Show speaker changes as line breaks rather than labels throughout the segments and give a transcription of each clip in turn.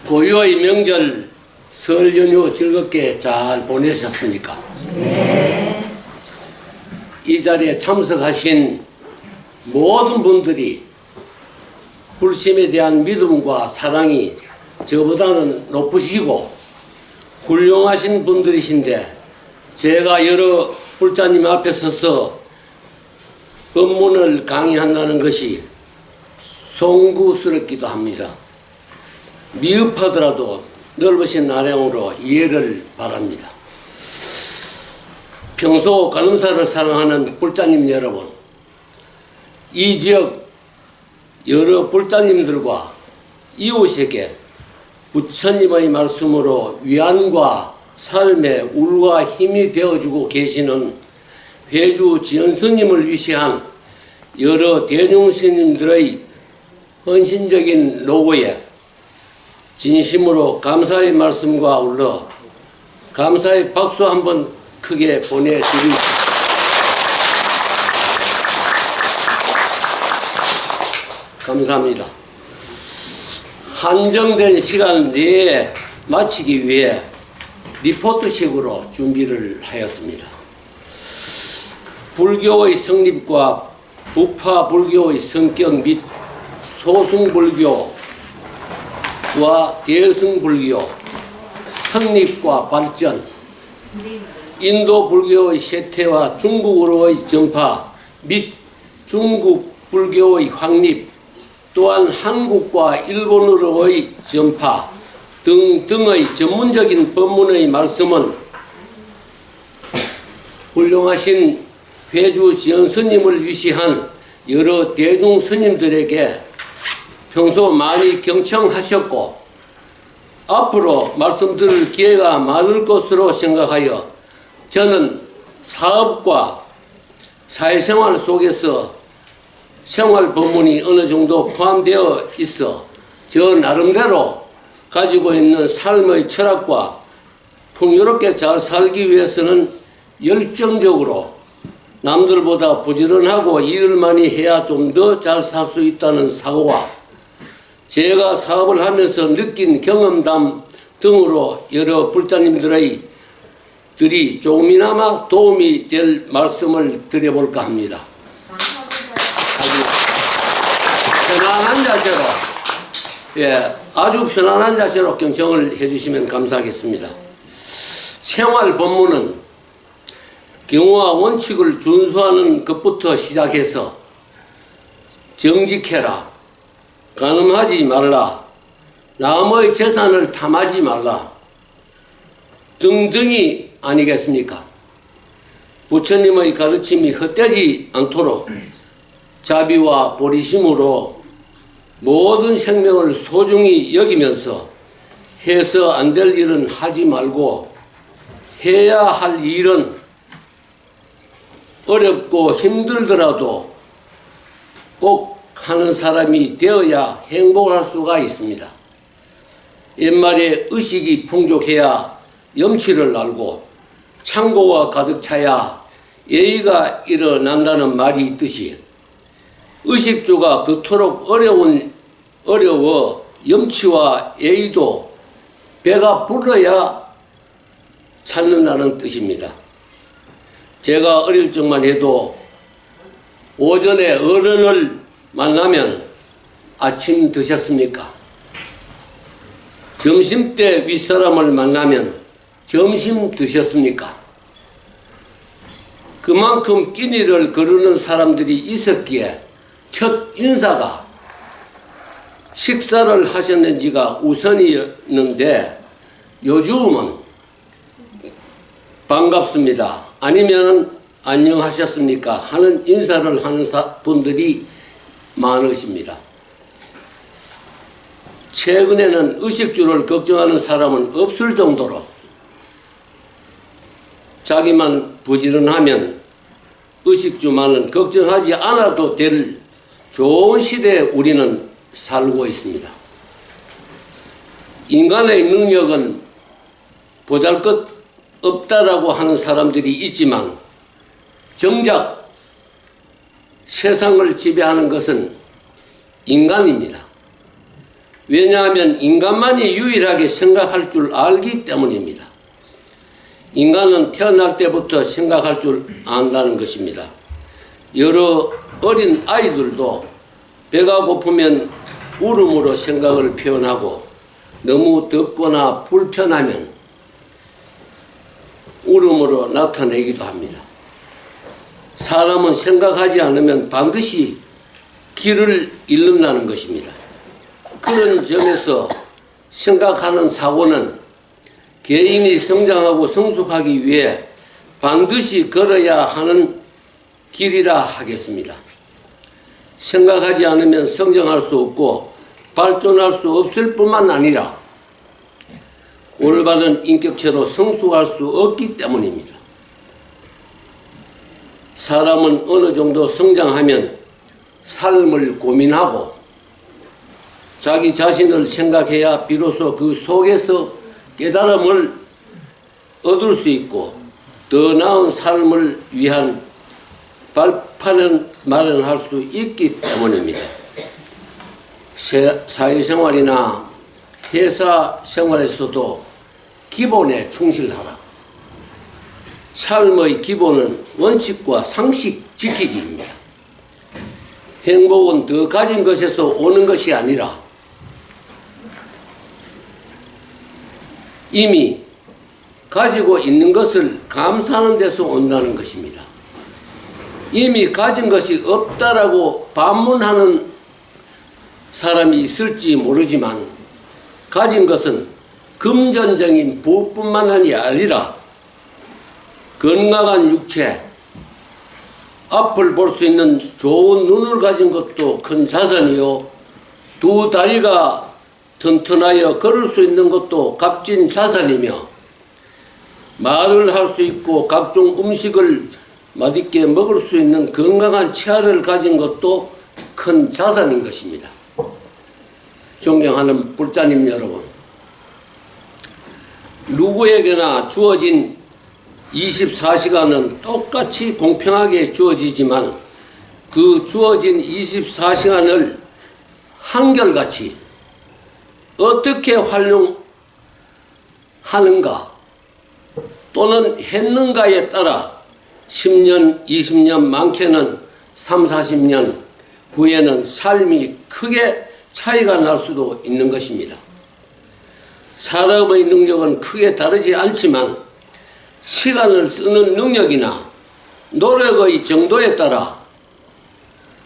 고유의 명절 설 연휴 즐겁게 잘 보내셨습니까? 네. 이 자리에 참석하신 모든 분들이 불심에 대한 믿음과 사랑이 저보다는 높으시고 훌륭하신 분들이신데, 제가 여러 불자님 앞에 서서 법문을 강의한다는 것이 송구스럽기도 합니다. 미흡하더라도 넓으신 아량으로 이해를 바랍니다. 평소 간음사를 사랑하는 불자님 여러분, 이 지역 여러 불자님들과 이웃에게 부처님의 말씀으로 위안과 삶의 울과 힘이 되어주고 계시는 회주 지연스님을 위시한 여러 대중스님들의 헌신적인 노고에 진심으로 감사의 말씀과 아울러 감사의 박수 한번 크게 보내드립니다. 감사합니다. 한정된 시간 내에 마치기 위해 리포트식으로 준비를 하였습니다. 불교의 성립과 부파 불교의 성격 및 소승불교와 대승불교 성립과 발전, 인도 불교의 쇠퇴와 중국으로의 전파 및 중국 불교의 확립, 또한 한국과 일본으로의 전파 등등의 전문적인 법문의 말씀은 훌륭하신 회주 지연스님을 위시한 여러 대중 스님들에게 평소 많이 경청하셨고 앞으로 말씀드릴 기회가 많을 것으로 생각하여 저는 사업과 사회생활 속에서 생활 법문이 어느 정도 포함되어 있어 저 나름대로 가지고 있는 삶의 철학과 풍요롭게 잘 살기 위해서는 열정적으로 남들보다 부지런하고 일을 많이 해야 좀 더 잘 살 수 있다는 사고와 제가 사업을 하면서 느낀 경험담 등으로 여러 불자님들이 조금이나마 도움이 될 말씀을 드려볼까 합니다. 편안한 자세로, 아주 편안한 자세로 경청을 해주시면 감사하겠습니다. 생활 법문은 경우와 원칙을 준수하는 것부터 시작해서 정직해라, 간음하지 말라, 남의 재산을 탐하지 말라 등등이 아니겠습니까? 부처님의 가르침이 헛되지 않도록 자비와 보리심으로 모든 생명을 소중히 여기면서 해서 안 될 일은 하지 말고 해야 할 일은 어렵고 힘들더라도 꼭 하는 사람이 되어야 행복할 수가 있습니다. 옛말에 의식이 풍족해야 염치를 알고 창고가 가득 차야 예의가 일어난다는 말이 있듯이 의식주가 그토록 어려워 염치와 예의도 배가 불러야 찾는다는 뜻입니다. 제가 어릴 적만 해도 오전에 어른을 만나면 아침 드셨습니까? 점심때 윗사람을 만나면 점심 드셨습니까? 그만큼 끼니를 거르는 사람들이 있었기에 첫 인사가 식사를 하셨는지가 우선이었는데 요즘은 반갑습니다, 아니면 안녕하셨습니까 하는 인사를 하는 분들이 많으십니다. 최근에는 의식주를 걱정하는 사람은 없을 정도로 자기만 부지런하면 의식주만은 걱정하지 않아도 될 좋은 시대에 우리는 살고 있습니다. 인간의 능력은 보잘것 없다라고 하는 사람들이 있지만 정작 세상을 지배하는 것은 인간입니다. 왜냐하면 인간만이 유일하게 생각할 줄 알기 때문입니다. 인간은 태어날 때부터 생각할 줄 안다는 것입니다. 여러 어린 아이들도 배가 고프면 울음으로 생각을 표현하고 너무 덥거나 불편하면 울음으로 나타내기도 합니다. 사람은 생각하지 않으면 반드시 길을 잃는다는 것입니다. 그런 점에서 생각하는 사고는 개인이 성장하고 성숙하기 위해 반드시 걸어야 하는 길이라 하겠습니다. 생각하지 않으면 성장할 수 없고 발전할 수 없을 뿐만 아니라 올바른 인격체로 성숙할 수 없기 때문입니다. 사람은 어느 정도 성장하면 삶을 고민하고 자기 자신을 생각해야 비로소 그 속에서 깨달음을 얻을 수 있고 더 나은 삶을 위한 발판을 마련할 수 있기 때문입니다. 사회생활이나 회사 생활에서도 기본에 충실하라. 삶의 기본은 원칙과 상식 지키기입니다. 행복은 더 가진 것에서 오는 것이 아니라 이미 가지고 있는 것을 감사하는 데서 온다는 것입니다. 이미 가진 것이 없다라고 반문하는 사람이 있을지 모르지만 가진 것은 금전적인 부뿐만 아니라 건강한 육체, 앞을 볼 수 있는 좋은 눈을 가진 것도 큰 자산이요, 두 다리가 튼튼하여 걸을 수 있는 것도 값진 자산이며 말을 할 수 있고 각종 음식을 맛있게 먹을 수 있는 건강한 치아를 가진 것도 큰 자산인 것입니다. 존경하는 불자님 여러분, 누구에게나 주어진 24시간은 똑같이 공평하게 주어지지만 그 주어진 24시간을 한결같이 어떻게 활용하는가 또는 했는가에 따라 10년, 20년, 많게는 3, 40년 후에는 삶이 크게 차이가 날 수도 있는 것입니다. 사람의 능력은 크게 다르지 않지만 시간을 쓰는 능력이나 노력의 정도에 따라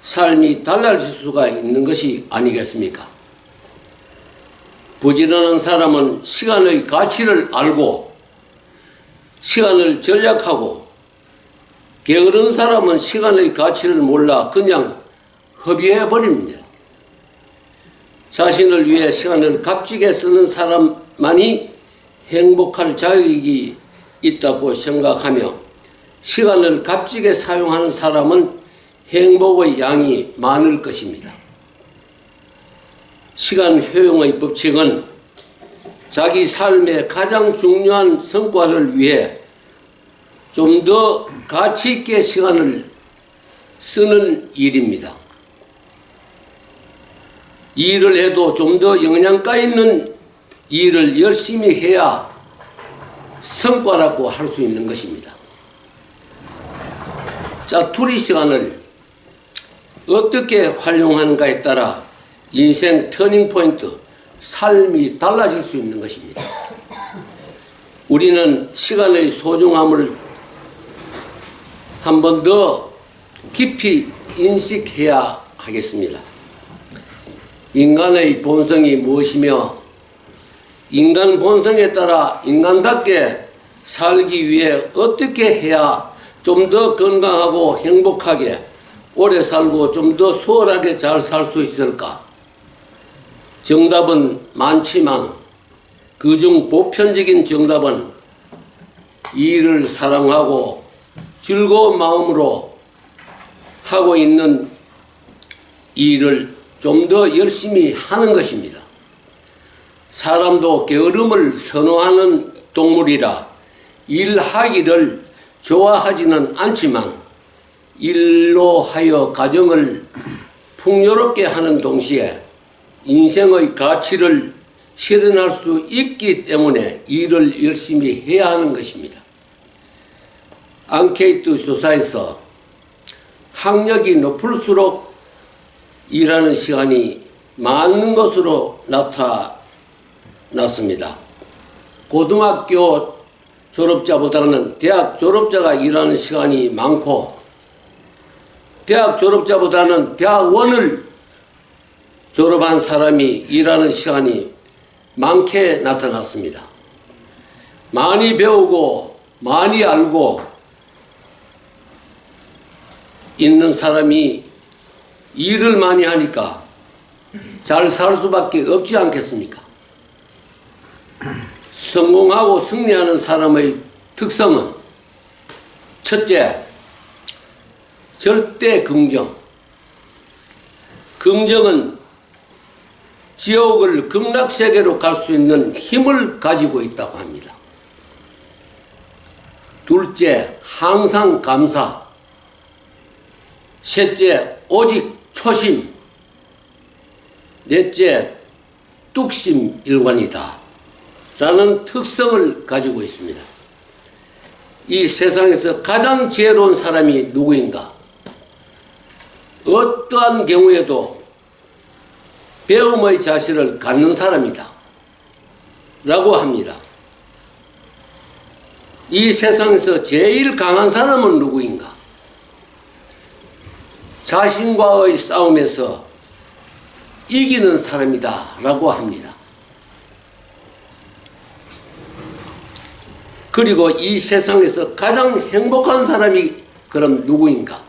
삶이 달라질 수가 있는 것이 아니겠습니까? 부지런한 사람은 시간의 가치를 알고 시간을 전략하고 게으른 사람은 시간의 가치를 몰라 그냥 허비해버립니다. 자신을 위해 시간을 값지게 쓰는 사람만이 행복할 자격이 있다고 생각하며 시간을 값지게 사용하는 사람은 행복의 양이 많을 것입니다. 시간 효용의 법칙은 자기 삶의 가장 중요한 성과를 위해 좀 더 가치 있게 시간을 쓰는 일입니다. 일을 해도 좀 더 영양가 있는 일을 열심히 해야 성과라고 할 수 있는 것입니다. 짜투리 시간을 어떻게 활용하는가에 따라 인생 터닝포인트, 삶이 달라질 수 있는 것입니다. 우리는 시간의 소중함을 한 번 더 깊이 인식해야 하겠습니다. 인간의 본성이 무엇이며 인간 본성에 따라 인간답게 살기 위해 어떻게 해야 좀 더 건강하고 행복하게 오래 살고 좀 더 수월하게 잘 살 수 있을까? 정답은 많지만 그중 보편적인 정답은 일을 사랑하고 즐거운 마음으로 하고 있는 일을 좀 더 열심히 하는 것입니다. 사람도 게으름을 선호하는 동물이라 일하기를 좋아하지는 않지만 일로 하여 가정을 풍요롭게 하는 동시에 인생의 가치를 실현할 수 있기 때문에 일을 열심히 해야 하는 것입니다. 앙케이트 조사에서 학력이 높을수록 일하는 시간이 많은 것으로 나타났습니다. 고등학교 졸업자보다는 대학 졸업자가 일하는 시간이 많고, 대학 졸업자보다는 대학원을 졸업한 사람이 일하는 시간이 많게 나타났습니다. 많이 배우고 많이 알고 있는 사람이 일을 많이 하니까 잘 살 수밖에 없지 않겠습니까? 성공하고 승리하는 사람의 특성은 첫째, 절대 긍정. 긍정은 지옥을 극락세계로 갈 수 있는 힘을 가지고 있다고 합니다. 둘째, 항상 감사. 셋째, 오직 초심. 넷째, 뚝심일관이다 라는 특성을 가지고 있습니다. 이 세상에서 가장 지혜로운 사람이 누구인가? 어떠한 경우에도 배움의 자세를 갖는 사람이다 라고 합니다. 이 세상에서 제일 강한 사람은 누구인가? 자신과의 싸움에서 이기는 사람이다 라고 합니다. 그리고 이 세상에서 가장 행복한 사람이 그럼 누구인가?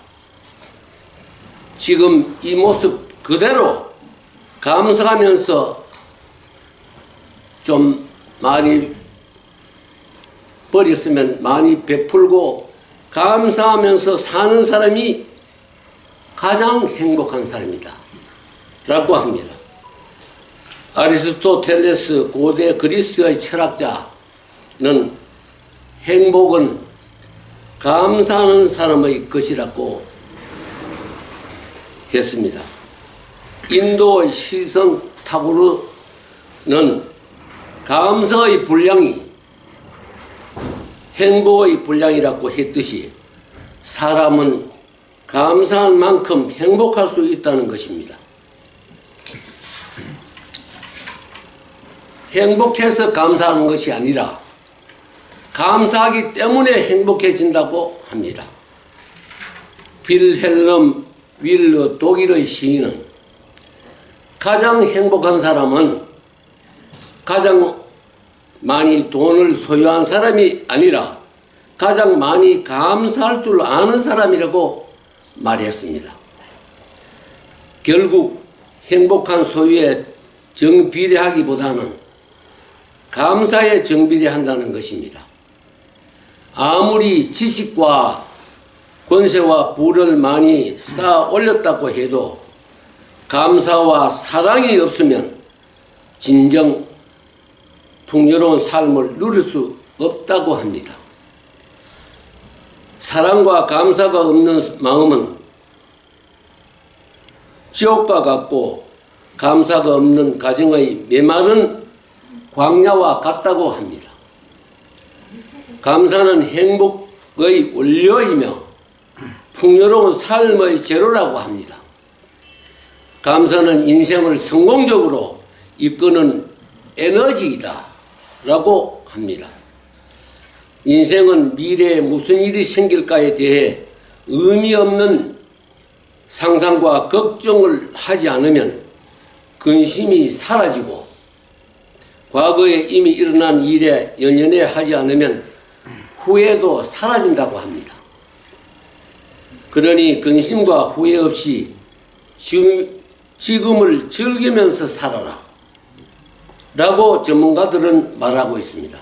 지금 이 모습 그대로 감사하면서 좀 많이 버렸으면 많이 베풀고 감사하면서 사는 사람이 가장 행복한 사람이다 라고 합니다. 아리스토텔레스 고대 그리스의 철학자는 행복은 감사하는 사람의 것이라고 했습니다. 인도의 시성 타구르는 감사의 분량이 행복의 분량이라고 했듯이 사람은 감사한 만큼 행복할 수 있다는 것입니다. 행복해서 감사하는 것이 아니라 감사하기 때문에 행복해진다고 합니다. 빌헬름 윌러 독일의 시인은 가장 행복한 사람은 가장 많이 돈을 소유한 사람이 아니라 가장 많이 감사할 줄 아는 사람이라고 말했습니다. 결국 행복한 소유에 정비례하기보다는 감사에 정비례한다는 것입니다. 아무리 지식과 권세와 부를 많이 쌓아 올렸다고 해도 감사와 사랑이 없으면 진정 풍요로운 삶을 누릴 수 없다고 합니다. 사랑과 감사가 없는 마음은 지옥과 같고 감사가 없는 가정의 메마른 광야와 같다고 합니다. 감사는 행복의 원료이며 풍요로운 삶의 재료라고 합니다. 감사는 인생을 성공적으로 이끄는 에너지이다 라고 합니다. 인생은 미래에 무슨 일이 생길까에 대해 의미 없는 상상과 걱정을 하지 않으면 근심이 사라지고 과거에 이미 일어난 일에 연연해 하지 않으면 후회도 사라진다고 합니다. 그러니 근심과 후회 없이 지금을 즐기면서 살아라 라고 전문가들은 말하고 있습니다.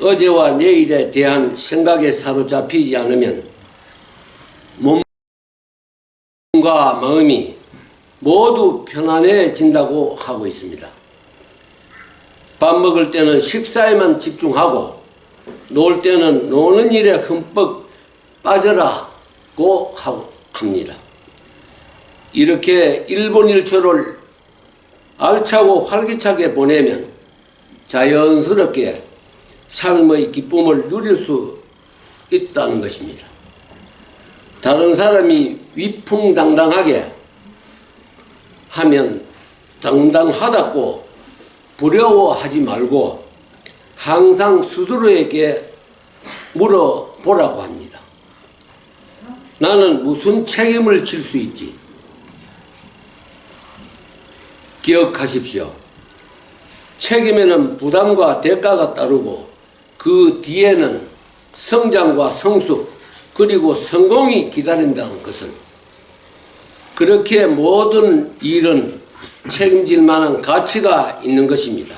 어제와 내일에 대한 생각에 사로잡히지 않으면 몸과 마음이 모두 편안해진다고 하고 있습니다. 밥 먹을 때는 식사에만 집중하고 놀 때는 노는 일에 흠뻑 빠져라고 합니다. 이렇게 1분 1초를 알차고 활기차게 보내면 자연스럽게 삶의 기쁨을 누릴 수 있다는 것입니다. 다른 사람이 위풍당당하게 하면 당당하다고 부러워하지 말고 항상 스스로에게 물어보라고 합니다. 나는 무슨 책임을 질 수 있지? 기억하십시오. 책임에는 부담과 대가가 따르고 그 뒤에는 성장과 성숙 그리고 성공이 기다린다는 것을, 그렇게 모든 일은 책임질 만한 가치가 있는 것입니다.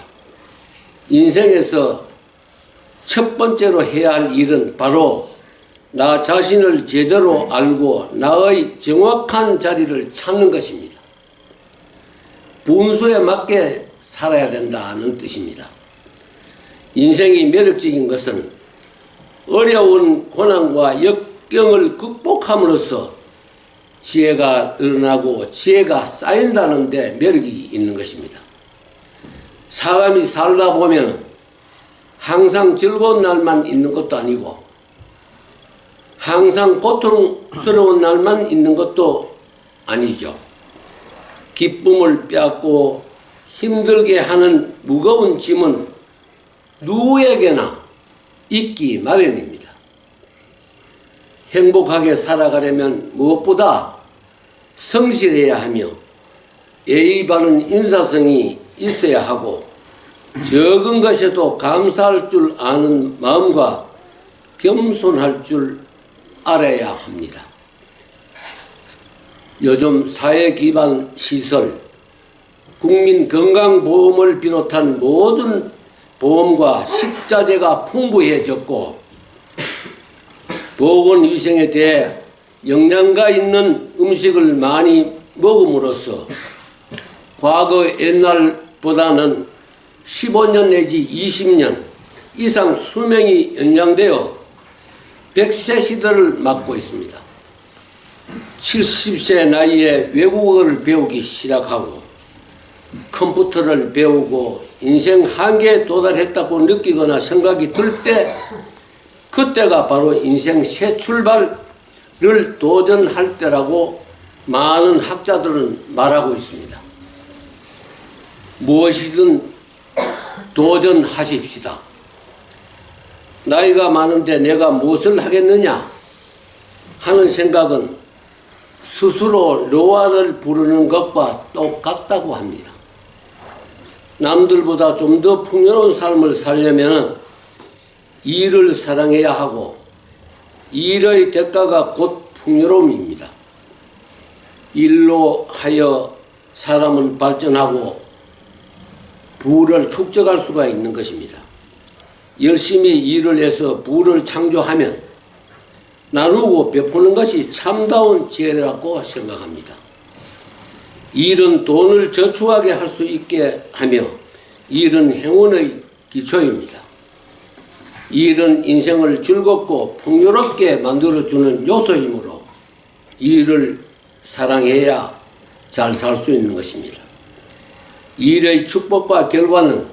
인생에서 첫 번째로 해야 할 일은 바로 나 자신을 제대로 알고 나의 정확한 자리를 찾는 것입니다. 분수에 맞게 살아야 된다는 뜻입니다. 인생이 매력적인 것은 어려운 고난과 역경을 극복함으로써 지혜가 늘어나고 지혜가 쌓인다는 데 매력이 있는 것입니다. 사람이 살다 보면 항상 즐거운 날만 있는 것도 아니고 항상 고통스러운 날만 있는 것도 아니죠. 기쁨을 빼앗고 힘들게 하는 무거운 짐은 누구에게나 있기 마련입니다. 행복하게 살아가려면 무엇보다 성실해야 하며 예의 바른 인사성이 있어야 하고 적은 것에도 감사할 줄 아는 마음과 겸손할 줄 알아야 합니다. 요즘 사회 기반 시설, 국민건강보험을 비롯한 모든 보험과 식자재가 풍부해졌고 보건위생에 대해 영양가 있는 음식을 많이 먹음으로써 과거 옛날보다는 15년 내지 20년 이상 수명이 연장되어 100세 시대를 맞고 있습니다. 70세 나이에 외국어를 배우기 시작하고 컴퓨터를 배우고 인생 한계에 도달했다고 느끼거나 생각이 들 때 그때가 바로 인생 새 출발을 도전할 때라고 많은 학자들은 말하고 있습니다. 무엇이든 도전하십시다. 나이가 많은데 내가 무엇을 하겠느냐 하는 생각은 스스로 노화를 부르는 것과 똑같다고 합니다. 남들보다 좀 더 풍요로운 삶을 살려면 일을 사랑해야 하고 일의 대가가 곧 풍요로움입니다. 일로 하여 사람은 발전하고 부를 축적할 수가 있는 것입니다. 열심히 일을 해서 부를 창조하면 나누고 베푸는 것이 참다운 지혜라고 생각합니다. 일은 돈을 저축하게 할 수 있게 하며 일은 행운의 기초입니다. 일은 인생을 즐겁고 풍요롭게 만들어주는 요소이므로 일을 사랑해야 잘 살 수 있는 것입니다. 일의 축복과 결과는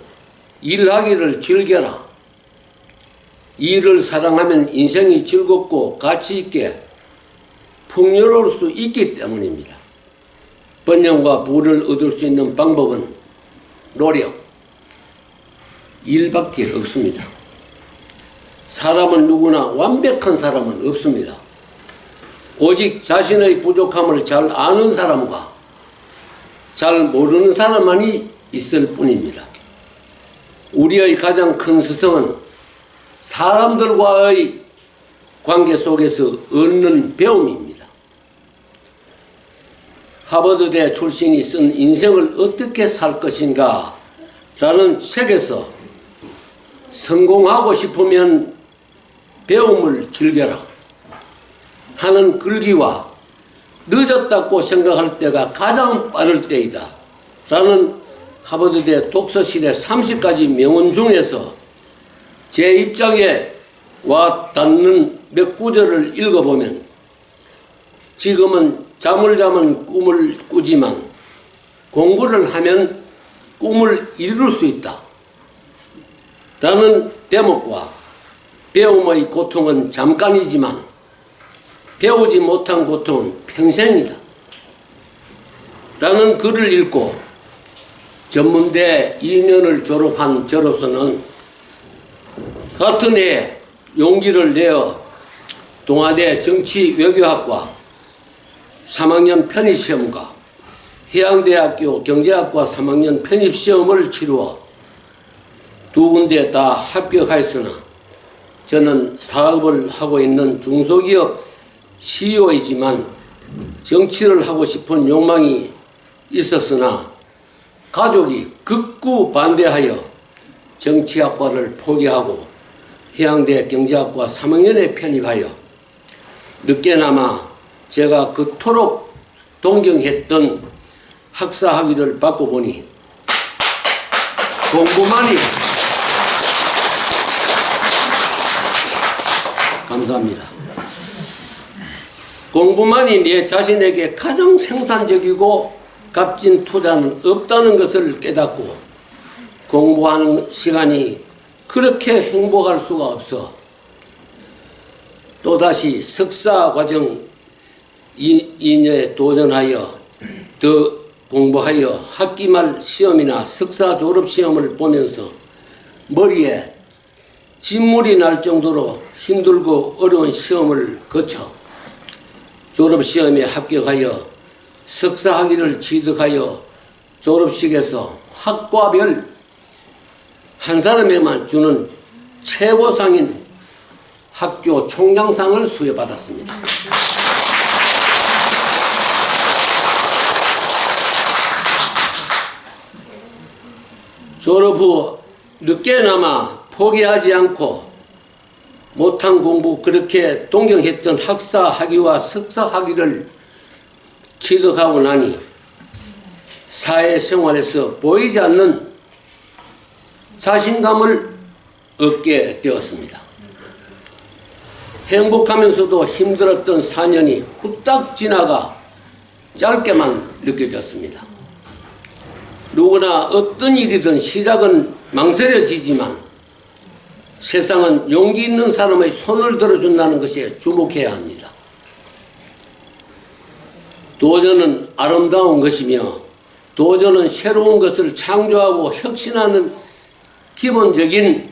일하기를 즐겨라. 일을 사랑하면 인생이 즐겁고 가치 있게 풍요로울 수 있기 때문입니다. 번영과 부를 얻을 수 있는 방법은 노력, 일밖에 없습니다. 사람은 누구나 완벽한 사람은 없습니다. 오직 자신의 부족함을 잘 아는 사람과 잘 모르는 사람만이 있을 뿐입니다. 우리의 가장 큰 스승은 사람들과의 관계 속에서 얻는 배움입니다. 하버드대 출신이 쓴 인생을 어떻게 살 것인가 라는 책에서 성공하고 싶으면 배움을 즐겨라 하는 글귀와 늦었다고 생각할 때가 가장 빠를 때이다 라는 하버드대 독서실의 30가지 명언 중에서 제 입장에 와 닿는 몇 구절을 읽어보면 지금은 잠을 자면 꿈을 꾸지만 공부를 하면 꿈을 이룰 수 있다 라는 대목과 배움의 고통은 잠깐이지만 배우지 못한 고통은 평생이다 라는 글을 읽고 전문대 2년을 졸업한 저로서는 같은 해에 용기를 내어 동아대 정치외교학과 3학년 편입시험과 해양대학교 경제학과 3학년 편입시험을 치루어 두 군데 다 합격하였으나 저는 사업을 하고 있는 중소기업 CEO이지만 정치를 하고 싶은 욕망이 있었으나 가족이 극구 반대하여 정치학과를 포기하고 해양대 경제학과 3학년에 편입하여 늦게나마 제가 그토록 동경했던 학사 학위를 받고 보니 공부만이 감사합니다. 공부만이 내 자신에게 가장 생산적이고 값진 투자는 없다는 것을 깨닫고 공부하는 시간이 그렇게 행복할 수가 없어 또다시 석사과정 2년에 도전하여 더 공부하여 학기말 시험이나 석사 졸업시험을 보면서 머리에 진물이 날 정도로 힘들고 어려운 시험을 거쳐 졸업시험에 합격하여 석사 학위를 취득하여 졸업식에서 학과별 한 사람에만 주는 최고상인 학교 총장상을 수여받았습니다. 졸업 후 늦게나마 포기하지 않고 못한 공부 그렇게 동경했던 학사 학위와 석사 학위를 취득하고 나니 사회생활에서 보이지 않는 자신감을 얻게 되었습니다. 행복하면서도 힘들었던 4년이 후딱 지나가 짧게만 느껴졌습니다. 누구나 어떤 일이든 시작은 망설여지지만 세상은 용기 있는 사람의 손을 들어준다는 것에 주목해야 합니다. 도전은 아름다운 것이며 도전은 새로운 것을 창조하고 혁신하는 기본적인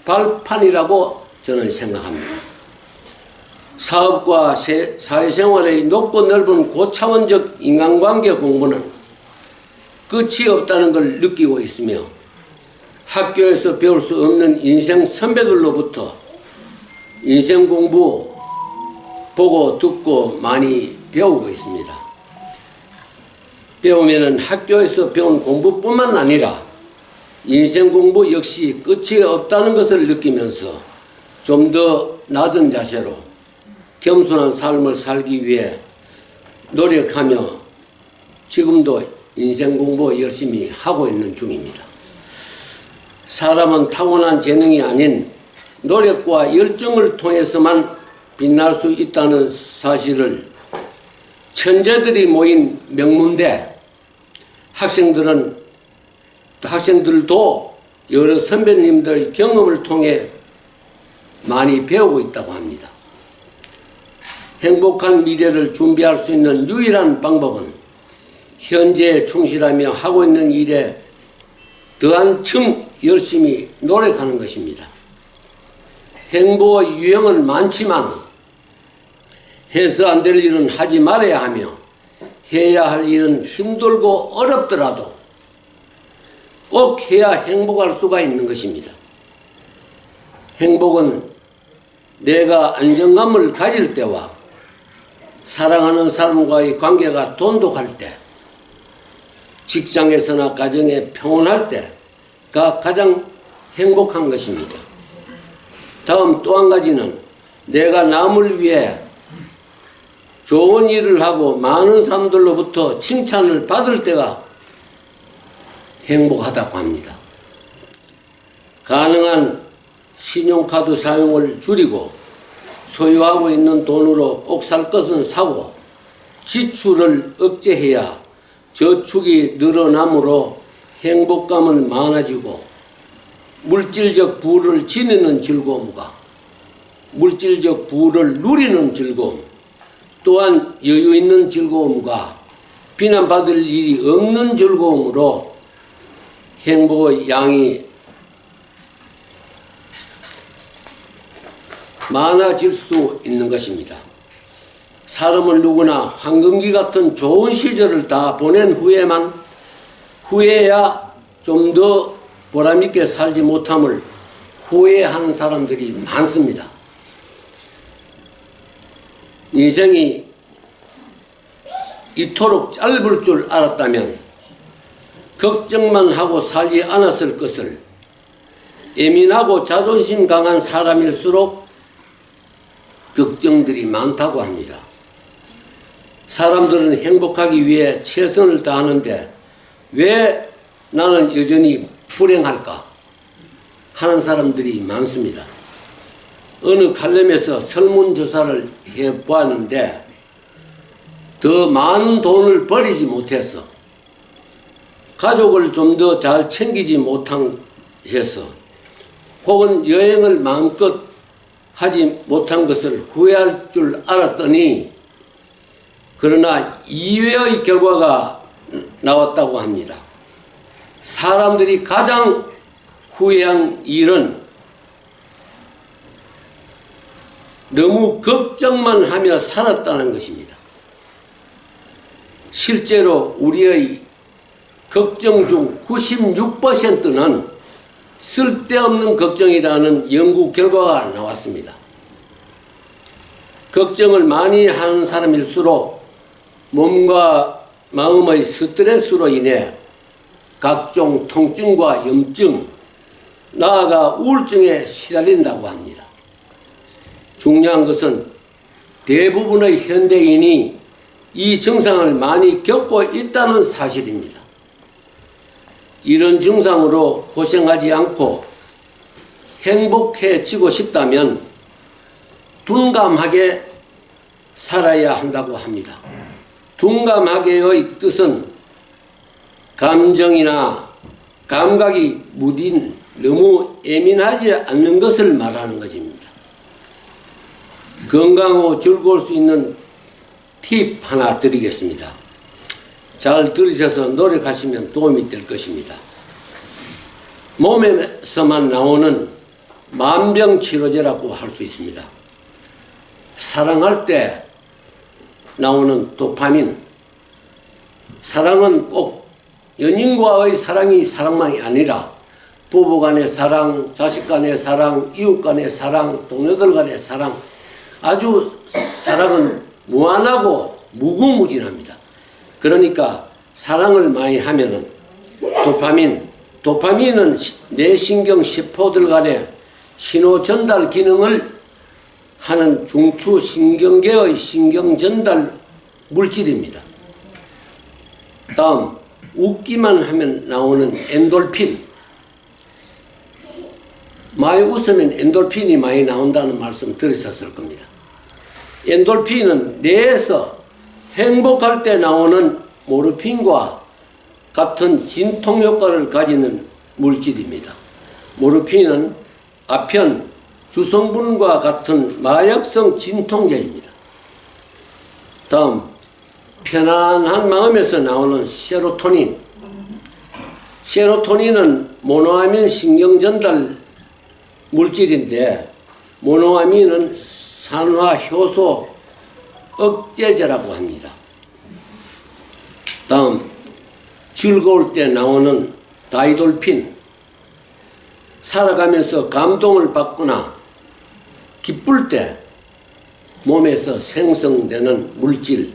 발판이라고 저는 생각합니다. 사업과 사회생활의 높고 넓은 고차원적 인간관계 공부는 끝이 없다는 걸 느끼고 있으며 학교에서 배울 수 없는 인생 선배들로부터 인생 공부 보고 듣고 많이 배우고 있습니다. 배우면은 학교에서 배운 공부뿐만 아니라 인생 공부 역시 끝이 없다는 것을 느끼면서 좀 더 낮은 자세로 겸손한 삶을 살기 위해 노력하며 지금도 인생 공부 열심히 하고 있는 중입니다. 사람은 타고난 재능이 아닌 노력과 열정을 통해서만 빛날 수 있다는 사실을 천재들이 모인 명문대 학생들도 여러 선배님들의 경험을 통해 많이 배우고 있다고 합니다. 행복한 미래를 준비할 수 있는 유일한 방법은 현재에 충실하며 하고 있는 일에 더 한층 열심히 노력하는 것입니다. 행복의 유형은 많지만 해서 안 될 일은 하지 말아야 하며 해야 할 일은 힘들고 어렵더라도 꼭 해야 행복할 수가 있는 것입니다. 행복은 내가 안정감을 가질 때와 사랑하는 사람과의 관계가 돈독할 때, 직장에서나 가정에 평온할 때가 가장 행복한 것입니다. 다음 또 한 가지는 내가 남을 위해 좋은 일을 하고 많은 사람들로부터 칭찬을 받을 때가 행복하다고 합니다. 가능한 신용카드 사용을 줄이고 소유하고 있는 돈으로 꼭 살 것은 사고 지출을 억제해야 저축이 늘어나므로 행복감은 많아지고 물질적 부를 지니는 즐거움과 물질적 부를 누리는 즐거움, 또한 여유 있는 즐거움과 비난받을 일이 없는 즐거움으로 행복의 양이 많아질 수 있는 것입니다. 사람은 누구나 황금기 같은 좋은 시절을 다 보낸 후에야 좀 더 보람있게 살지 못함을 후회하는 사람들이 많습니다. 인생이 이토록 짧을 줄 알았다면 걱정만 하고 살지 않았을 것을. 예민하고 자존심 강한 사람일수록 걱정들이 많다고 합니다. 사람들은 행복하기 위해 최선을 다하는데 왜 나는 여전히 불행할까 하는 사람들이 많습니다. 어느 칼럼에서 설문조사를 해보았는데 더 많은 돈을 벌이지 못해서, 가족을 좀 더 잘 챙기지 못해서, 혹은 여행을 마음껏 하지 못한 것을 후회할 줄 알았더니 그러나 이외의 결과가 나왔다고 합니다. 사람들이 가장 후회한 일은 너무 걱정만 하며 살았다는 것입니다. 실제로 우리의 걱정 중 96%는 쓸데없는 걱정이라는 연구 결과가 나왔습니다. 걱정을 많이 하는 사람일수록 몸과 마음의 스트레스로 인해 각종 통증과 염증, 나아가 우울증에 시달린다고 합니다. 중요한 것은 대부분의 현대인이 이 증상을 많이 겪고 있다는 사실입니다. 이런 증상으로 고생하지 않고 행복해지고 싶다면 둔감하게 살아야 한다고 합니다. 둔감하게의 뜻은 감정이나 감각이 무딘, 너무 예민하지 않는 것을 말하는 것입니다. 건강하고 즐거울 수 있는 팁 하나 드리겠습니다. 잘 들으셔서 노력하시면 도움이 될 것입니다. 몸에서만 나오는 만병치료제라고 할 수 있습니다. 사랑할 때 나오는 도파민. 사랑은 꼭 연인과의 사랑이 사랑만이 아니라 부부 간의 사랑, 자식 간의 사랑, 이웃 간의 사랑, 동료들 간의 사랑, 아주 사랑은 무한하고 무궁무진합니다. 그러니까 사랑을 많이 하면은 도파민은 뇌신경 세포들 간의 신호 전달 기능을 하는 중추 신경계의 신경 전달 물질입니다. 다음, 웃기만 하면 나오는 엔돌핀. 많이 웃으면 엔돌핀이 많이 나온다는 말씀 들으셨을 겁니다. 엔돌핀은 뇌에서 행복할 때 나오는 모르핀과 같은 진통 효과를 가지는 물질입니다. 모르핀은 아편, 주성분과 같은 마약성 진통제입니다. 다음, 편안한 마음에서 나오는 세로토닌. 세로토닌은 모노아민 신경전달 물질인데 모노아민은 산화 효소 억제제라고 합니다. 다음, 즐거울 때 나오는 다이돌핀. 살아가면서 감동을 받거나 기쁠 때 몸에서 생성되는 물질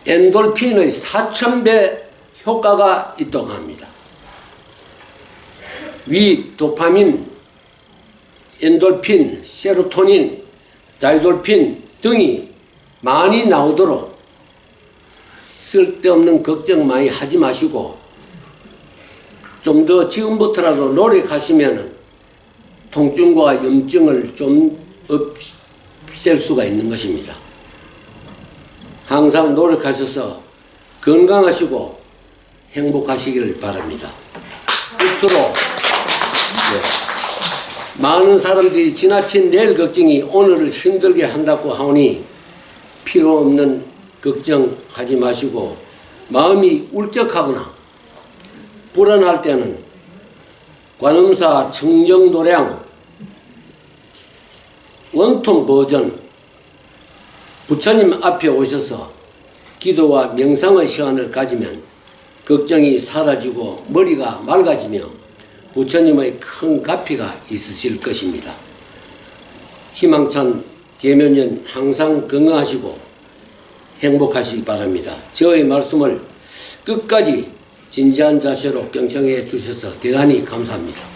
엔돌핀의 4000배 효과가 있다고 합니다. 위 도파민, 엔돌핀, 세로토닌, 다이돌핀 등이 많이 나오도록 쓸데없는 걱정 많이 하지 마시고 좀 더 지금부터라도 노력하시면 통증과 염증을 좀 없앨 수가 있는 것입니다. 항상 노력하셔서 건강하시고 행복하시기를 바랍니다. 끝으로 많은 사람들이 지나친 내일 걱정이 오늘을 힘들게 한다고 하오니 필요 없는 걱정하지 마시고 마음이 울적하거나 불안할 때는 관음사 청정도량 원통 버전 부처님 앞에 오셔서 기도와 명상의 시간을 가지면 걱정이 사라지고 머리가 맑아지며 부처님의 큰 가피가 있으실 것입니다. 희망찬 계면년 항상 건강하시고 행복하시기 바랍니다. 저의 말씀을 끝까지 진지한 자세로 경청해 주셔서 대단히 감사합니다.